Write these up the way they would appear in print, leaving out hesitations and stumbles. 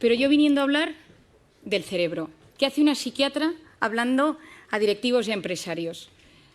Pero yo viniendo a hablar del cerebro. ¿Qué hace una psiquiatra hablando a directivos y a empresarios?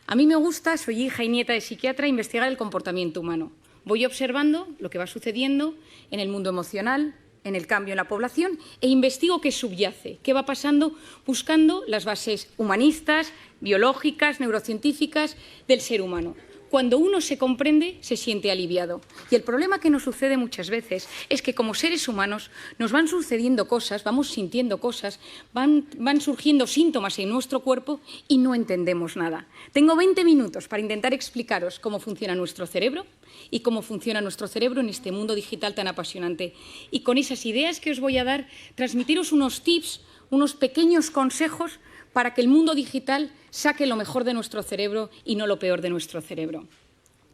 A mí me gusta, soy hija y nieta de psiquiatra, investigar el comportamiento humano. Voy observando lo que va sucediendo en el mundo emocional, en el cambio en la población, e investigo qué subyace, qué va pasando, buscando las bases humanistas, biológicas, neurocientíficas del ser humano. Cuando uno se comprende, se siente aliviado. Y el problema que nos sucede muchas veces es que como seres humanos nos van sucediendo cosas, vamos sintiendo cosas, van surgiendo síntomas en nuestro cuerpo y no entendemos nada. Tengo 20 minutos para intentar explicaros cómo funciona nuestro cerebro y cómo funciona nuestro cerebro en este mundo digital tan apasionante. Y con esas ideas que os voy a dar, transmitiros unos tips, unos pequeños consejos para que el mundo digital saque lo mejor de nuestro cerebro y no lo peor de nuestro cerebro.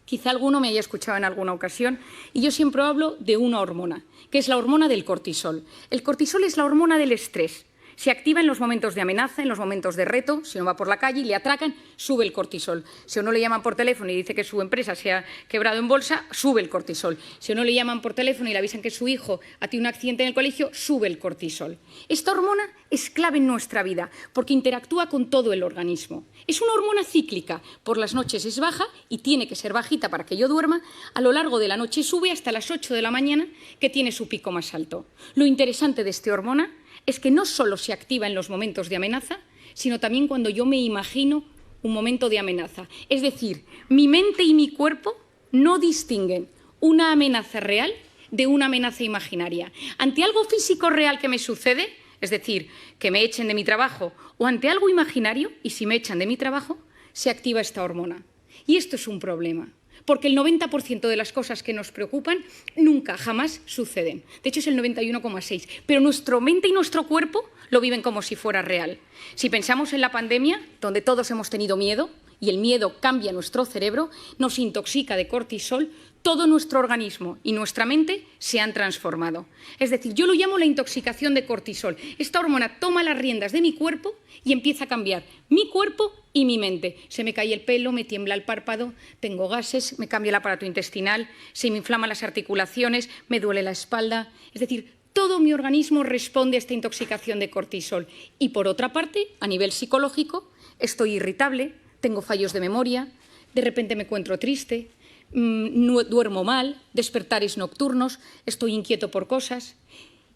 Quizá alguno me haya escuchado en alguna ocasión y yo siempre hablo de una hormona, que es la hormona del cortisol. El cortisol es la hormona del estrés. Se activa en los momentos de amenaza, en los momentos de reto. Si uno va por la calle y le atracan, sube el cortisol. Si a uno le llaman por teléfono y dice que su empresa se ha quebrado en bolsa, sube el cortisol. Si a uno le llaman por teléfono y le avisan que su hijo ha tenido un accidente en el colegio, sube el cortisol. Esta hormona es clave en nuestra vida porque interactúa con todo el organismo. Es una hormona cíclica. Por las noches es baja y tiene que ser bajita para que yo duerma. A lo largo de la noche sube hasta las 8 de la mañana, que tiene su pico más alto. Lo interesante de esta hormona es que no solo se activa en los momentos de amenaza, sino también cuando yo me imagino un momento de amenaza. Es decir, mi mente y mi cuerpo no distinguen una amenaza real de una amenaza imaginaria. Ante algo físico real que me sucede, es decir, que me echen de mi trabajo, o ante algo imaginario, y si me echan de mi trabajo, se activa esta hormona. Y esto es un problema, porque el 90% de las cosas que nos preocupan nunca, jamás suceden. De hecho, es el 91,6%. Pero nuestra mente y nuestro cuerpo lo viven como si fuera real. Si pensamos en la pandemia, donde todos hemos tenido miedo, y el miedo cambia nuestro cerebro, nos intoxica de cortisol, todo nuestro organismo y nuestra mente se han transformado. Es decir, yo lo llamo la intoxicación de cortisol. Esta hormona toma las riendas de mi cuerpo y empieza a cambiar mi cuerpo y mi mente. Se me cae el pelo, me tiembla el párpado, tengo gases, me cambia el aparato intestinal, se me inflaman las articulaciones, me duele la espalda. Es decir, todo mi organismo responde a esta intoxicación de cortisol. Y por otra parte, a nivel psicológico, estoy irritable, tengo fallos de memoria, de repente me encuentro triste, duermo mal, despertares nocturnos, estoy inquieto por cosas.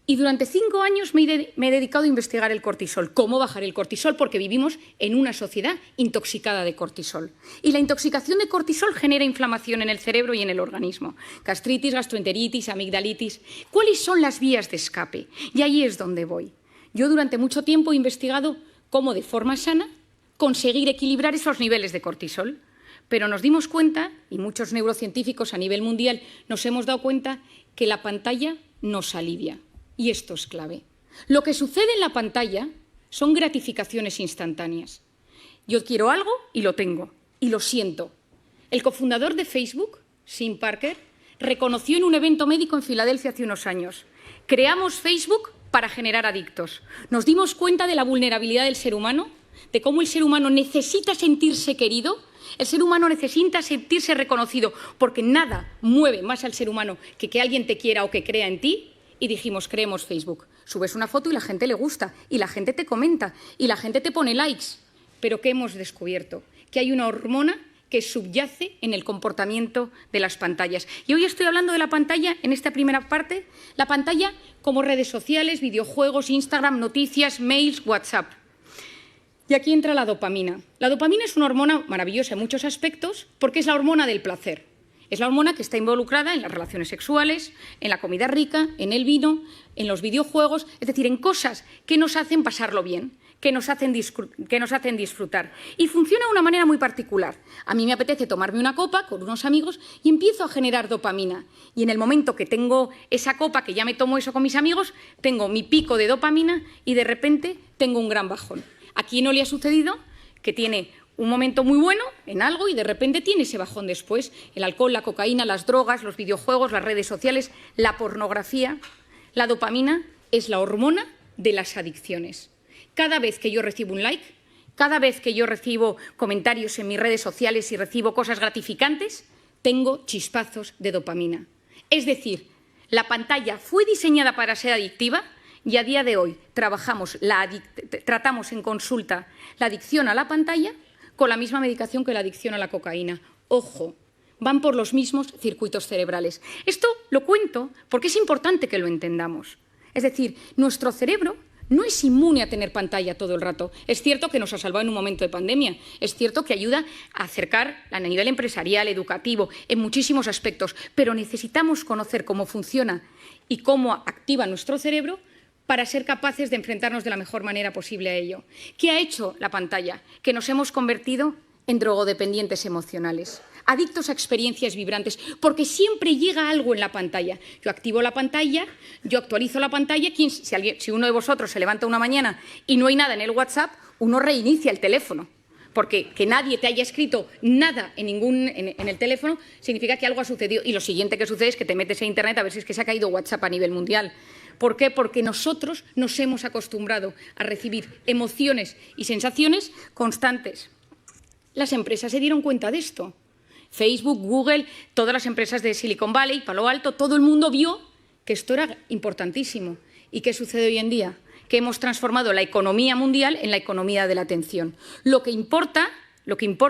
Y durante 5 años me he dedicado a investigar el cortisol, cómo bajar el cortisol, porque vivimos en una sociedad intoxicada de cortisol. Y la intoxicación de cortisol genera inflamación en el cerebro y en el organismo. Gastritis, gastroenteritis, amigdalitis. ¿Cuáles son las vías de escape? Y ahí es donde voy. Yo durante mucho tiempo he investigado cómo de forma sana conseguir equilibrar esos niveles de cortisol. Pero nos dimos cuenta, y muchos neurocientíficos a nivel mundial nos hemos dado cuenta, que la pantalla nos alivia. Y esto es clave. Lo que sucede en la pantalla son gratificaciones instantáneas. Yo quiero algo y lo tengo, y lo siento. El cofundador de Facebook, Tim Parker, reconoció en un evento médico en Filadelfia hace unos años: creamos Facebook para generar adictos. Nos dimos cuenta de la vulnerabilidad del ser humano, de cómo el ser humano necesita sentirse querido. El ser humano necesita sentirse reconocido, porque nada mueve más al ser humano que alguien te quiera o que crea en ti. Y dijimos, creemos Facebook. Subes una foto y la gente le gusta, y la gente te comenta, y la gente te pone likes. Pero ¿qué hemos descubierto? Que hay una hormona que subyace en el comportamiento de las pantallas. Y hoy estoy hablando de la pantalla, en esta primera parte, la pantalla como redes sociales, videojuegos, Instagram, noticias, mails, WhatsApp. Y aquí entra la dopamina. La dopamina es una hormona maravillosa en muchos aspectos porque es la hormona del placer. Es la hormona que está involucrada en las relaciones sexuales, en la comida rica, en el vino, en los videojuegos, es decir, en cosas que nos hacen pasarlo bien, que nos hacen disfrutar. Y funciona de una manera muy particular. A mí me apetece tomarme una copa con unos amigos y empiezo a generar dopamina. Y en el momento que tengo esa copa, que ya me tomo eso con mis amigos, tengo mi pico de dopamina y de repente tengo un gran bajón. ¿A quién no le ha sucedido que tiene un momento muy bueno en algo y de repente tiene ese bajón después? El alcohol, la cocaína, las drogas, los videojuegos, las redes sociales, la pornografía. La dopamina es la hormona de las adicciones. Cada vez que yo recibo un like, cada vez que yo recibo comentarios en mis redes sociales y recibo cosas gratificantes, tengo chispazos de dopamina. Es decir, la pantalla fue diseñada para ser adictiva y a día de hoy tratamos en consulta la adicción a la pantalla con la misma medicación que la adicción a la cocaína. Ojo, van por los mismos circuitos cerebrales. Esto lo cuento porque es importante que lo entendamos. Es decir, nuestro cerebro no es inmune a tener pantalla todo el rato. Es cierto que nos ha salvado en un momento de pandemia. Es cierto que ayuda a acercar a nivel empresarial, educativo, en muchísimos aspectos. Pero necesitamos conocer cómo funciona y cómo activa nuestro cerebro para ser capaces de enfrentarnos de la mejor manera posible a ello. ¿Qué ha hecho la pantalla? Que nos hemos convertido en drogodependientes emocionales, adictos a experiencias vibrantes, porque siempre llega algo en la pantalla. Yo activo la pantalla, yo actualizo la pantalla. Si uno de vosotros se levanta una mañana y no hay nada en el WhatsApp, uno reinicia el teléfono, porque que nadie te haya escrito nada en el teléfono significa que algo ha sucedido. Y lo siguiente que sucede es que te metes en Internet a ver si es que se ha caído WhatsApp a nivel mundial. ¿Por qué? Porque nosotros nos hemos acostumbrado a recibir emociones y sensaciones constantes. Las empresas se dieron cuenta de esto. Facebook, Google, todas las empresas de Silicon Valley, Palo Alto, todo el mundo vio que esto era importantísimo. ¿Y qué sucede hoy en día? Que hemos transformado la economía mundial en la economía de la atención. Lo que importa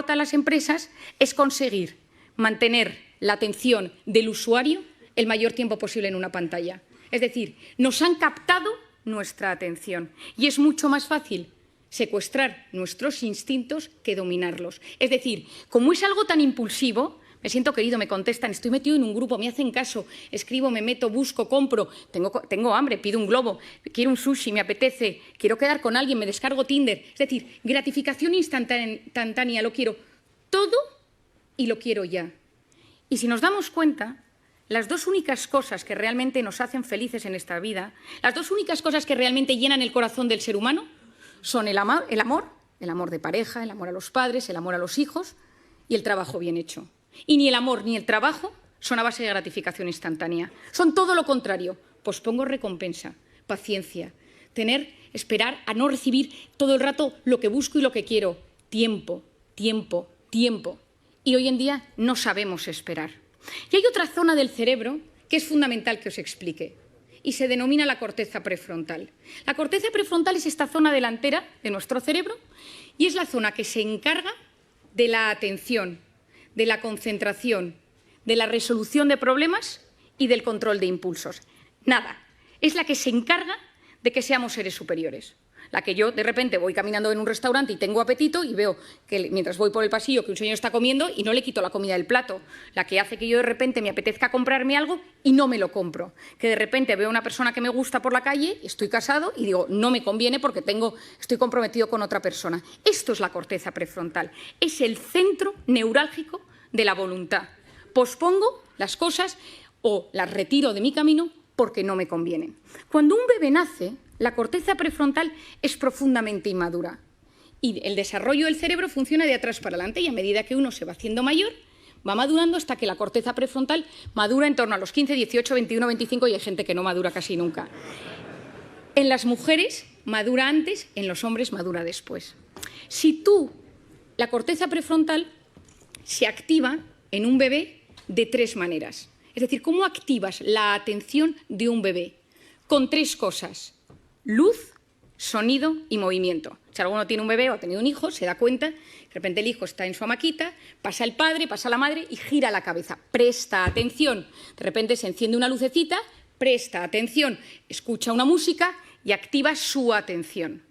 a las empresas es conseguir mantener la atención del usuario el mayor tiempo posible en una pantalla. Es decir, nos han captado nuestra atención y es mucho más fácil secuestrar nuestros instintos que dominarlos. Es decir, como es algo tan impulsivo, me siento querido, me contestan, estoy metido en un grupo, me hacen caso, escribo, me meto, busco, compro, tengo hambre, pido un globo, quiero un sushi, me apetece, quiero quedar con alguien, me descargo Tinder. Es decir, gratificación instantánea, lo quiero todo y lo quiero ya. Y si nos damos cuenta, las dos únicas cosas que realmente nos hacen felices en esta vida, las dos únicas cosas que realmente llenan el corazón del ser humano, son el amor de pareja, el amor a los padres, el amor a los hijos y el trabajo bien hecho. Y ni el amor ni el trabajo son a base de gratificación instantánea. Son todo lo contrario. Pospongo recompensa, paciencia, esperar a no recibir todo el rato lo que busco y lo que quiero. Tiempo, tiempo, tiempo. Y hoy en día no sabemos esperar. Y hay otra zona del cerebro que es fundamental que os explique. Y se denomina la corteza prefrontal. La corteza prefrontal es esta zona delantera de nuestro cerebro y es la zona que se encarga de la atención, de la concentración, de la resolución de problemas y del control de impulsos. Nada, es la que se encarga de que seamos seres superiores. La que yo de repente voy caminando en un restaurante y tengo apetito y veo que mientras voy por el pasillo que un señor está comiendo y no le quito la comida del plato. La que hace que yo de repente me apetezca comprarme algo y no me lo compro. Que de repente veo a una persona que me gusta por la calle, estoy casado y digo, no me conviene porque estoy comprometido con otra persona. Esto es la corteza prefrontal. Es el centro neurálgico de la voluntad. Pospongo las cosas o las retiro de mi camino porque no me convienen. Cuando un bebé nace, la corteza prefrontal es profundamente inmadura y el desarrollo del cerebro funciona de atrás para adelante y a medida que uno se va haciendo mayor, va madurando hasta que la corteza prefrontal madura en torno a los 15, 18, 21, 25 y hay gente que no madura casi nunca. En las mujeres madura antes, en los hombres madura después. La corteza prefrontal se activa en un bebé de tres maneras. Es decir, ¿cómo activas la atención de un bebé? Con tres cosas: luz, sonido y movimiento. Si alguno tiene un bebé o ha tenido un hijo, se da cuenta, de repente el hijo está en su hamaquita, pasa el padre, pasa la madre y gira la cabeza. Presta atención. De repente se enciende una lucecita, presta atención, escucha una música y activa su atención.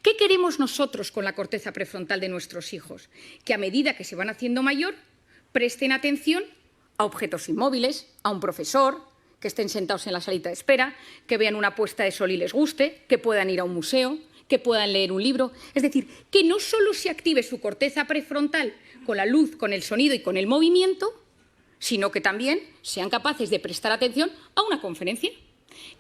¿Qué queremos nosotros con la corteza prefrontal de nuestros hijos? Que a medida que se van haciendo mayor, presten atención a objetos inmóviles, a un profesor, que estén sentados en la salita de espera, que vean una puesta de sol y les guste, que puedan ir a un museo, que puedan leer un libro. Es decir, que no solo se active su corteza prefrontal con la luz, con el sonido y con el movimiento, sino que también sean capaces de prestar atención a una conferencia.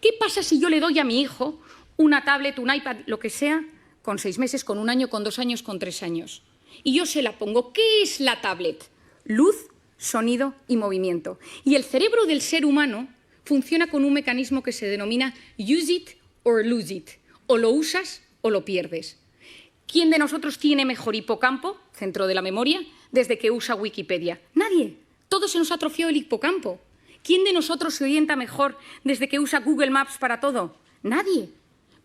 ¿Qué pasa si yo le doy a mi hijo una tablet, un iPad, lo que sea, con 6 meses, con 1 año, con 2 años, con 3 años? Y yo se la pongo. ¿Qué es la tablet? Luz, sonido y movimiento. Y el cerebro del ser humano funciona con un mecanismo que se denomina use it or lose it. O lo usas o lo pierdes. ¿Quién de nosotros tiene mejor hipocampo, centro de la memoria, desde que usa Wikipedia? Nadie. Todos se nos atrofió el hipocampo. ¿Quién de nosotros se orienta mejor desde que usa Google Maps para todo? Nadie.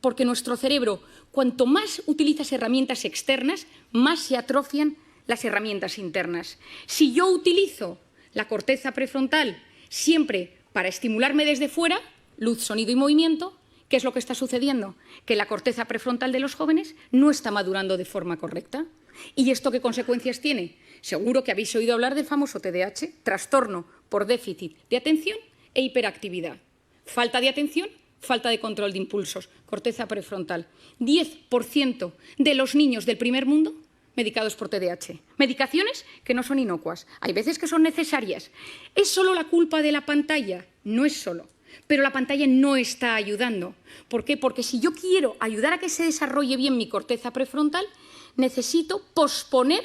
porque nuestro cerebro, cuanto más utilizas herramientas externas, más se atrofian las herramientas internas. Si yo utilizo la corteza prefrontal siempre para estimularme desde fuera, luz, sonido y movimiento, ¿qué es lo que está sucediendo? Que la corteza prefrontal de los jóvenes no está madurando de forma correcta. ¿Y esto qué consecuencias tiene? Seguro que habéis oído hablar del famoso TDAH, trastorno por déficit de atención e hiperactividad. Falta de atención, falta de control de impulsos, corteza prefrontal. 10% de los niños del primer mundo medicados por TDAH. Medicaciones que no son inocuas. Hay veces que son necesarias. ¿Es solo la culpa de la pantalla? No es solo. Pero la pantalla no está ayudando. ¿Por qué? Porque si yo quiero ayudar a que se desarrolle bien mi corteza prefrontal, necesito posponer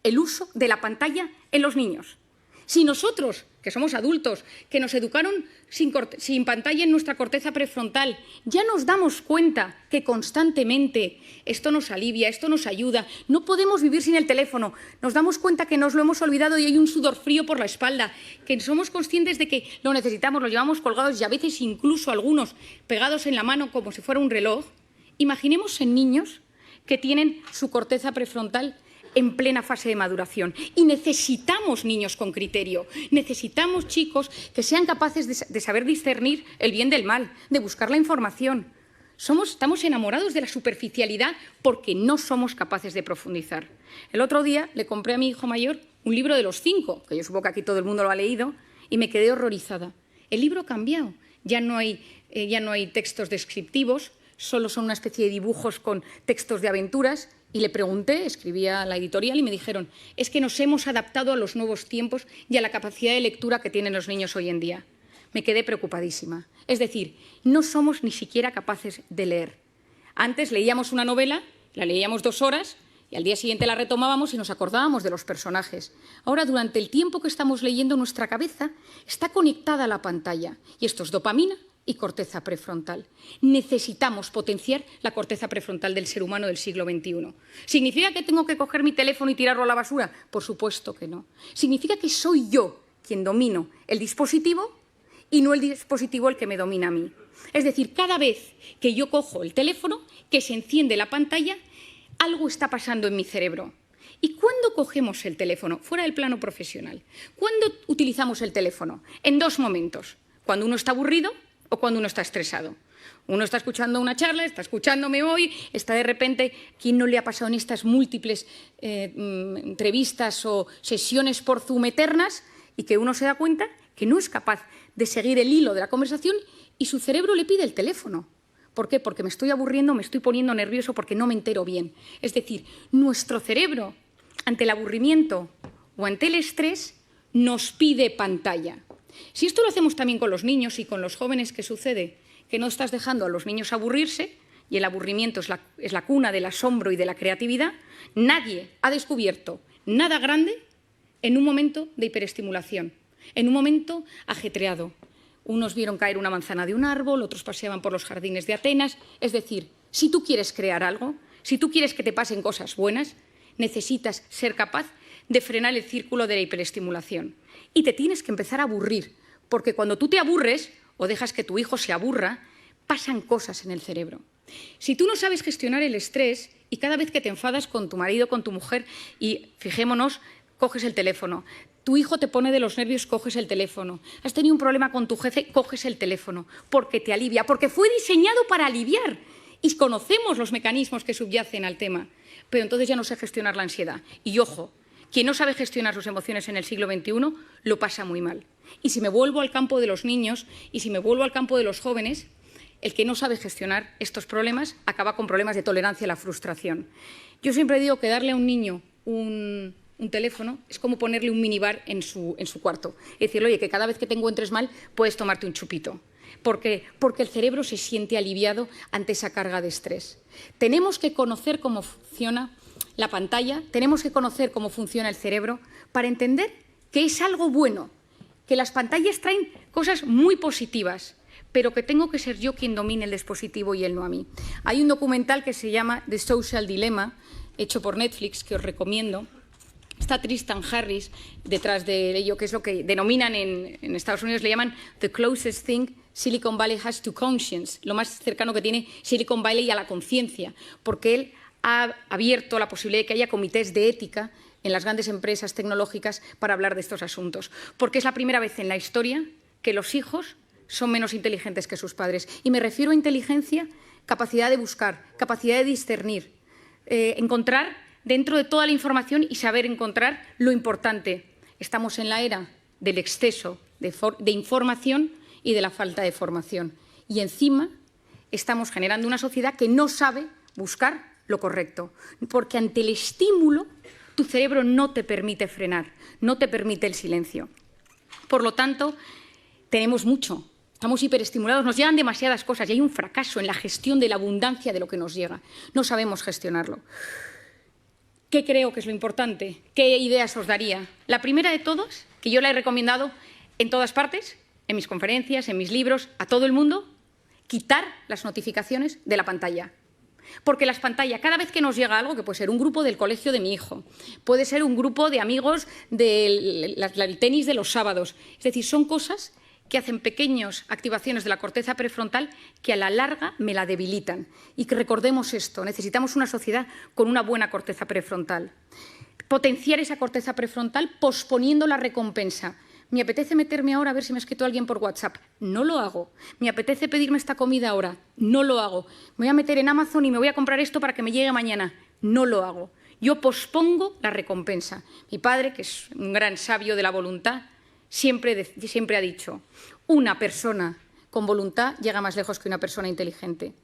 el uso de la pantalla en los niños. Si nosotros, que somos adultos, que nos educaron sin pantalla en nuestra corteza prefrontal, ya nos damos cuenta que constantemente esto nos alivia, esto nos ayuda, no podemos vivir sin el teléfono, nos damos cuenta que nos lo hemos olvidado y hay un sudor frío por la espalda, que somos conscientes de que lo necesitamos, lo llevamos colgados y a veces incluso algunos pegados en la mano como si fuera un reloj. Imaginemos en niños que tienen su corteza prefrontal en plena fase de maduración. Y necesitamos niños con criterio, necesitamos chicos que sean capaces de saber discernir el bien del mal, de buscar la información. Estamos enamorados de la superficialidad porque no somos capaces de profundizar. El otro día le compré a mi hijo mayor un libro de los 5, que yo supongo que aquí todo el mundo lo ha leído, y me quedé horrorizada. El libro ha cambiado, ya no hay textos descriptivos, solo son una especie de dibujos con textos de aventuras. Y le pregunté, escribía a la editorial y me dijeron, es que nos hemos adaptado a los nuevos tiempos y a la capacidad de lectura que tienen los niños hoy en día. Me quedé preocupadísima. Es decir, no somos ni siquiera capaces de leer. Antes leíamos una novela, la leíamos 2 horas y al día siguiente la retomábamos y nos acordábamos de los personajes. Ahora, durante el tiempo que estamos leyendo, nuestra cabeza está conectada a la pantalla y esto es dopamina y corteza prefrontal. Necesitamos potenciar la corteza prefrontal del ser humano del siglo XXI. ¿Significa que tengo que coger mi teléfono y tirarlo a la basura? Por supuesto que no. Significa que soy yo quien domino el dispositivo y no el dispositivo el que me domina a mí. Es decir, cada vez que yo cojo el teléfono, que se enciende la pantalla, algo está pasando en mi cerebro. ¿Y cuándo cogemos el teléfono? Fuera del plano profesional. ¿Cuándo utilizamos el teléfono? En 2 momentos. Cuando uno está aburrido o cuando uno está estresado. Uno está escuchando una charla, está escuchándome hoy, está de repente, ¿quién no le ha pasado en estas múltiples entrevistas o sesiones por Zoom eternas? Y que uno se da cuenta que no es capaz de seguir el hilo de la conversación y su cerebro le pide el teléfono. ¿Por qué? Porque me estoy aburriendo, me estoy poniendo nervioso porque no me entero bien. Es decir, nuestro cerebro, ante el aburrimiento o ante el estrés, nos pide pantalla. Si esto lo hacemos también con los niños y con los jóvenes, ¿qué sucede? Que no estás dejando a los niños aburrirse y el aburrimiento es la cuna del asombro y de la creatividad. Nadie ha descubierto nada grande en un momento de hiperestimulación, en un momento ajetreado. Unos vieron caer una manzana de un árbol, otros paseaban por los jardines de Atenas. Es decir, si tú quieres crear algo, si tú quieres que te pasen cosas buenas, necesitas ser capaz de frenar el círculo de la hiperestimulación. Y te tienes que empezar a aburrir, porque cuando tú te aburres o dejas que tu hijo se aburra, pasan cosas en el cerebro. Si tú no sabes gestionar el estrés y cada vez que te enfadas con tu marido, con tu mujer, y fijémonos, coges el teléfono, tu hijo te pone de los nervios, coges el teléfono, has tenido un problema con tu jefe, coges el teléfono, porque te alivia, porque fue diseñado para aliviar y conocemos los mecanismos que subyacen al tema, pero entonces ya no sé gestionar la ansiedad. Y ojo, quien no sabe gestionar sus emociones en el siglo XXI lo pasa muy mal. Y si me vuelvo al campo de los niños y si me vuelvo al campo de los jóvenes, el que no sabe gestionar estos problemas acaba con problemas de tolerancia a la frustración. Yo siempre digo que darle a un niño un teléfono es como ponerle un minibar en su cuarto. Es decir, oye, que cada vez que te encuentres mal puedes tomarte un chupito. Porque el cerebro se siente aliviado ante esa carga de estrés. Tenemos que conocer cómo funciona la pantalla, tenemos que conocer cómo funciona el cerebro para entender que es algo bueno, que las pantallas traen cosas muy positivas, pero que tengo que ser yo quien domine el dispositivo y él no a mí. Hay un documental que se llama The Social Dilemma, hecho por Netflix, que os recomiendo. Está Tristan Harris detrás de ello, que es lo que denominan en Estados Unidos, le llaman the closest thing Silicon Valley has to conscience, lo más cercano que tiene Silicon Valley a la conciencia, porque él ha abierto la posibilidad de que haya comités de ética en las grandes empresas tecnológicas para hablar de estos asuntos, porque es la primera vez en la historia que los hijos son menos inteligentes que sus padres. Y me refiero a inteligencia, capacidad de buscar, capacidad de discernir, encontrar dentro de toda la información y saber encontrar lo importante. Estamos en la era del exceso de información y de la falta de formación. Y encima estamos generando una sociedad que no sabe buscar lo correcto, porque ante el estímulo tu cerebro no te permite frenar, no te permite el silencio. Por lo tanto, tenemos mucho, estamos hiperestimulados, nos llegan demasiadas cosas y hay un fracaso en la gestión de la abundancia de lo que nos llega. No sabemos gestionarlo. ¿Qué creo que es lo importante? ¿Qué ideas os daría? La primera de todas, que yo la he recomendado en todas partes, en mis conferencias, en mis libros, a todo el mundo, quitar las notificaciones de la pantalla. Porque las pantallas, cada vez que nos llega algo, que puede ser un grupo del colegio de mi hijo, puede ser un grupo de amigos del tenis de los sábados, es decir, son cosas que hacen pequeñas activaciones de la corteza prefrontal que a la larga me la debilitan. Y que recordemos esto, necesitamos una sociedad con una buena corteza prefrontal. Potenciar esa corteza prefrontal posponiendo la recompensa. Me apetece meterme ahora a ver si me ha escrito alguien por WhatsApp. No lo hago. Me apetece pedirme esta comida ahora. No lo hago. Me voy a meter en Amazon y me voy a comprar esto para que me llegue mañana. No lo hago. Yo pospongo la recompensa. Mi padre, que es un gran sabio de la voluntad, siempre ha dicho, una persona con voluntad llega más lejos que una persona inteligente.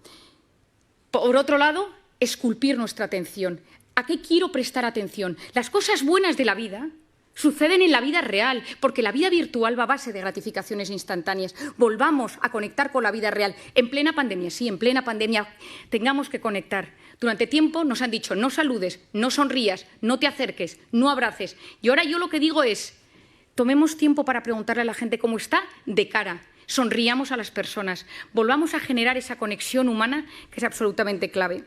Por otro lado, esculpir nuestra atención. ¿A qué quiero prestar atención? Las cosas buenas de la vida suceden en la vida real, porque la vida virtual va a base de gratificaciones instantáneas. Volvamos a conectar con la vida real. En plena pandemia, sí, en plena pandemia tengamos que conectar. Durante tiempo nos han dicho no saludes, no sonrías, no te acerques, no abraces. Y ahora yo lo que digo es, tomemos tiempo para preguntarle a la gente cómo está de cara. Sonriamos a las personas. Volvamos a generar esa conexión humana que es absolutamente clave.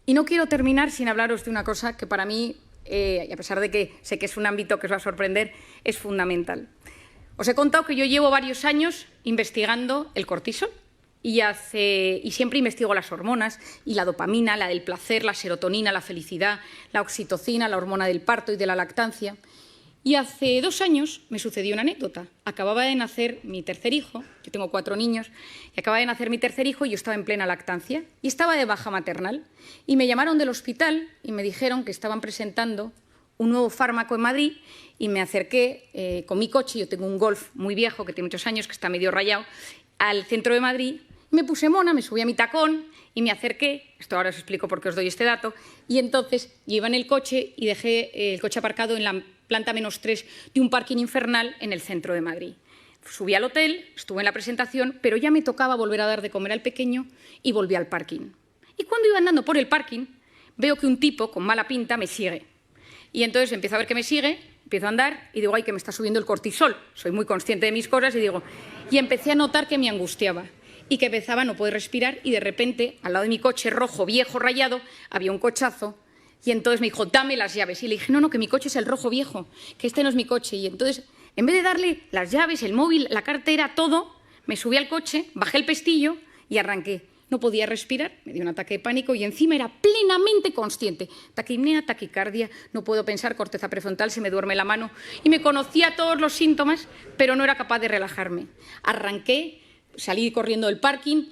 Y no quiero terminar sin hablaros de una cosa que para mí, y a pesar de que sé que es un ámbito que os va a sorprender, es fundamental. Os he contado que yo llevo varios años investigando el cortisol y siempre investigo las hormonas y la dopamina, la del placer, la serotonina, la felicidad, la oxitocina, la hormona del parto y de la lactancia. Y hace 2 años me sucedió una anécdota. Acababa de nacer mi tercer hijo, yo tengo 4 niños, y acababa de nacer mi tercer hijo y yo estaba en plena lactancia y estaba de baja maternal. Y me llamaron del hospital y me dijeron que estaban presentando un nuevo fármaco en Madrid y me acerqué con mi coche, yo tengo un Golf muy viejo que tiene muchos años, que está medio rayado, al centro de Madrid. Me puse mona, me subí a mi tacón y me acerqué, esto ahora os explico por qué os doy este dato, y entonces yo iba en el coche y dejé el coche aparcado en la planta -3 de un parking infernal en el centro de Madrid. Subí al hotel, estuve en la presentación, pero ya me tocaba volver a dar de comer al pequeño y volví al parking. Y cuando iba andando por el parking, veo que un tipo con mala pinta me sigue. Y entonces empiezo a ver que me sigue, empiezo a andar y digo, ay, que me está subiendo el cortisol. Soy muy consciente de mis cosas y empecé a notar que me angustiaba y que empezaba a no poder respirar y de repente, al lado de mi coche rojo, viejo, rayado, había un cochazo. Y entonces me dijo, dame las llaves. Y le dije, no, que mi coche es el rojo viejo, que este no es mi coche. Y entonces, en vez de darle las llaves, el móvil, la cartera, todo, me subí al coche, bajé el pestillo y arranqué. No podía respirar, me dio un ataque de pánico y encima era plenamente consciente. Taquipnea, taquicardia, no puedo pensar, corteza prefrontal, se me duerme la mano. Y me conocía todos los síntomas, pero no era capaz de relajarme. Arranqué, salí corriendo del parking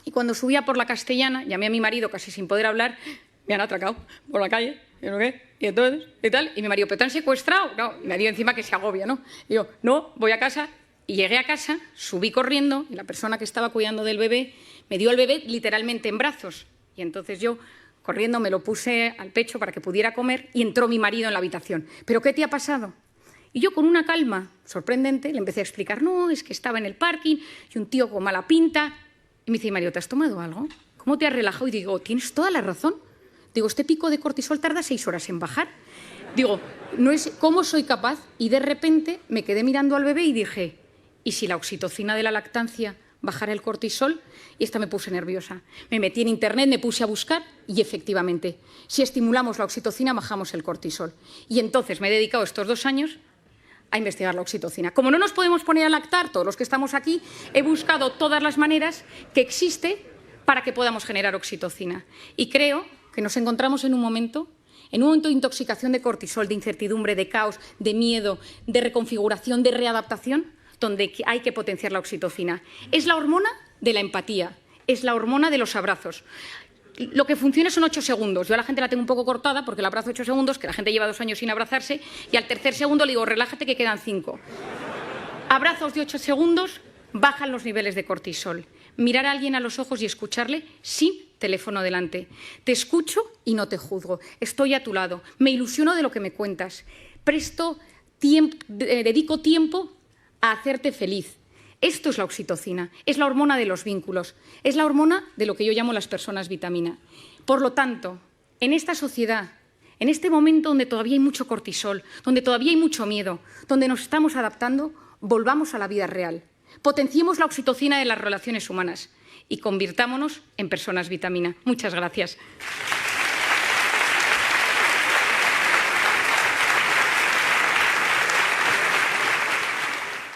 y cuando subía por la Castellana, llamé a mi marido casi sin poder hablar, me han atracado por la calle, ¿y no qué? Y entonces, y tal, y mi marido, ¿pero te han secuestrado? No, y me dio encima que se agobia, ¿no? Y yo, no, voy a casa, y llegué a casa, subí corriendo, y la persona que estaba cuidando del bebé me dio al bebé literalmente en brazos. Y entonces yo, corriendo, me lo puse al pecho para que pudiera comer, y entró mi marido en la habitación. ¿Pero qué te ha pasado? Y yo, con una calma sorprendente, le empecé a explicar, no, es que estaba en el parking, y un tío con mala pinta. Y me dice, Mario, ¿te has tomado algo? ¿Cómo te has relajado? Y digo, tienes toda la razón. Digo, este pico de cortisol tarda 6 horas en bajar. Digo, no es ¿cómo soy capaz? Y de repente me quedé mirando al bebé y dije, ¿y si la oxitocina de la lactancia bajara el cortisol? Y esta me puse nerviosa. Me metí en internet, me puse a buscar y efectivamente, si estimulamos la oxitocina, bajamos el cortisol. Y entonces me he dedicado estos 2 años a investigar la oxitocina. Como no nos podemos poner a lactar, todos los que estamos aquí, he buscado todas las maneras que existe para que podamos generar oxitocina. Y creo que nos encontramos en un momento de intoxicación de cortisol, de incertidumbre, de caos, de miedo, de reconfiguración, de readaptación, donde hay que potenciar la oxitocina. Es la hormona de la empatía, es la hormona de los abrazos. Lo que funciona son 8 segundos. Yo a la gente la tengo un poco cortada porque la abrazo 8 segundos, que la gente lleva 2 años sin abrazarse, y al tercer segundo le digo, relájate que quedan 5. Abrazos de 8 segundos bajan los niveles de cortisol. Mirar a alguien a los ojos y escucharle sin teléfono delante. Te escucho y no te juzgo. Estoy a tu lado. Me ilusiono de lo que me cuentas. Dedico tiempo a hacerte feliz. Esto es la oxitocina, es la hormona de los vínculos, es la hormona de lo que yo llamo las personas vitamina. Por lo tanto, en esta sociedad, en este momento donde todavía hay mucho cortisol, donde todavía hay mucho miedo, donde nos estamos adaptando, volvamos a la vida real. Potenciemos la oxitocina de las relaciones humanas y convirtámonos en personas vitamina. Muchas gracias.